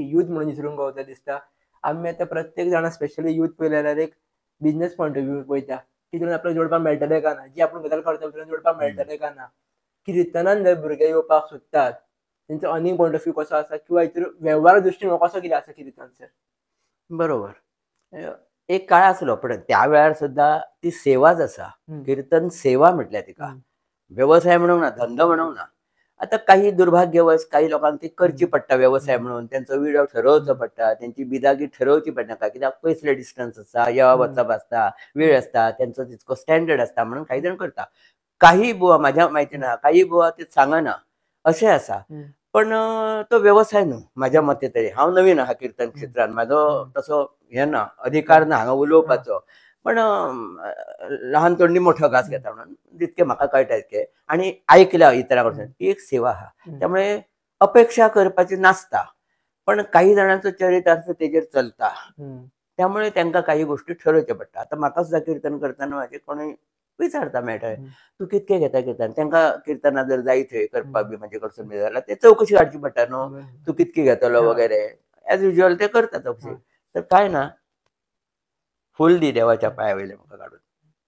Youth म्हणून विसरून गावता दिसता. आम्ही आता प्रत्येक जाणा स्पेशली यूथ पळयल्यार एक बिझनेस पॉयंट ऑफ व्यू पळयता. तितून आपल्याक जोडपाक मेळटलें काय ना, जी आपण गजाल करता तितून जोडपाक मेळटलें काय ना. किर्तनान जर भुरगे येवपाक सोदतात, तेंचो अर्निंग पॉयंट ऑफ व्यू कसो आसा किंवा हेतून वेव्हार दृश्टीन कसो कितें आसा किर्तनसर? बरोबर. एक काळ आसलो पण त्या वेळार सुद्धा ती सेवाच आसा. कीर्तन सेवा म्हटल्या तिका. व्यवसाय म्हणूंक ना, धंदो म्हणूंक ना. आता काही दुर्भाग्यवश काही लोकांक ती करची पडटा व्यवसाय म्हणून. त्यांचो विडो ठरवचो पडटा, त्यांची बिदागी ठरवची पडनाका. कित्याक पयसले डिस्टन्स आसा, येवप वचप आसता, वेळ आसता, त्यांचो तितको स्टँडर्ड आसता म्हणून काही जाण करता. काही बुवा म्हाज्या म्हायतीन आहा, काही बुवा ते सांगना अशें आसा. पण तो व्यवसाय न्हू म्हाज्या मते तरी. हांव नवीन आहा कीर्तन क्षेत्रांत, म्हाजो तसो हे ना, अधिकार ना हांगा उलोवपाचो. पण लहान तोंडी मोठो घास घेता म्हणून जितके म्हाका कळटा तितके आनी आयकल्या इतरां कडसून ती एक सेवा आहा. त्यामुळे अपेक्षा करपाची नासता. पण काही जाणांचो चरितार्थ तेजेर चलता. त्यामुळे तांकां काही गोष्टी ठरवच्यो पडटा. आतां म्हाका सुद्दां कीर्तन करतना म्हाजे कोणूय विचारता मेळटा, तूं कितके घेता कीर्तन? तांकां किर्तनां जर जाय थंय करपाक बी म्हाजे कडसून बी जाल्यार ते चवकशी काडची पडटा न्हू. तूं कितके घेतलो वगैरे एज युज्युअल ते करता चवकशी. तर काय ना, फूल दी देवाच्या पांया वयले म्हाका काडून.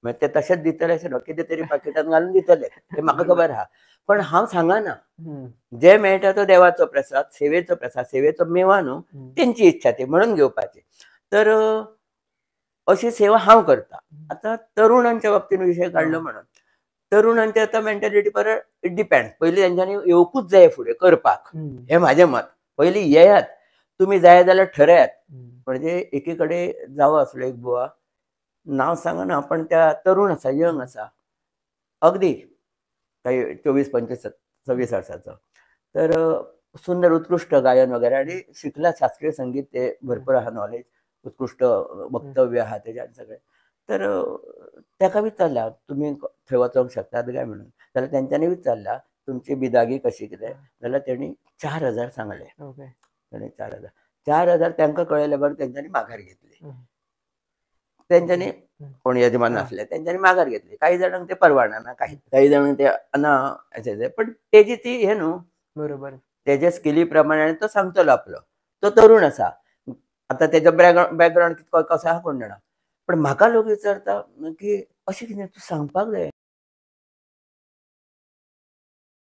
मागीर ते तशेंच दितले अशें न्हू, कितें तरी पाकिटांत घालून दितले ते म्हाका खबर आहा. पण हांव सांगना. जे मेळटा तो देवाचो प्रसाद, सेवेचो प्रसाद, सेवेचो मेवा न्हू, तेंची इच्छा ती म्हणून घेवपाची. तर अशी सेवा हांव करता. आतां तरुणांच्या बाबतीन विशय काडलो म्हणून तरुणांची आतां मेंटॅलिटी परत इट डिपेंड. पयलीं तेंच्यांनी येवकूच जाय फुडें करपाक, हें म्हाजें मत. पयलीं येयात, तुमी जाय जाल्यार ठरयात. म्हणजे एके कडेन जावो आसलो एक बुवा, नांव सांगना, पण त्या तरुण आसा, यंग आसा, अगदी काही 24-25 26 वर्साचो. तर सुंदर उत्कृष्ट गायन वगैरे आनी शिकला शास्त्रीय संगीत, ते भरपूर आहा नॉलेज, उत्कृष्ट वक्तव्य आहा तेज्यान सगळें. तर ताका विचारल्या, तुमी थंय वचोंक शकतात काय म्हणून. जाल्यार तेंच्यांनी विचारल्या, तुमची बिदागी कशी कितें? जाल्यार तेणी 4000 सांगले. तेणी 4000 4000 तांकां कळयल्या बरें तेंच्यांनी माघार घेतली. तेंच्यांनी कोण यजमान आसले तेंच्यांनी माघार घेतली. काही जाणांक ते परवाडना, काही जाणांक ते ना अशें. पण तेजी ती हे न्हू, बरोबर. तेजे स्किली प्रमाणे आनी तो सांगतलो आपलो. तो तरुण आसा. आतां तेजो बॅकग्रावंड कितको कसो आहा कोण जाणा. पण म्हाका लोक विचारता की अशें कितें तूं सांगपाक जाय.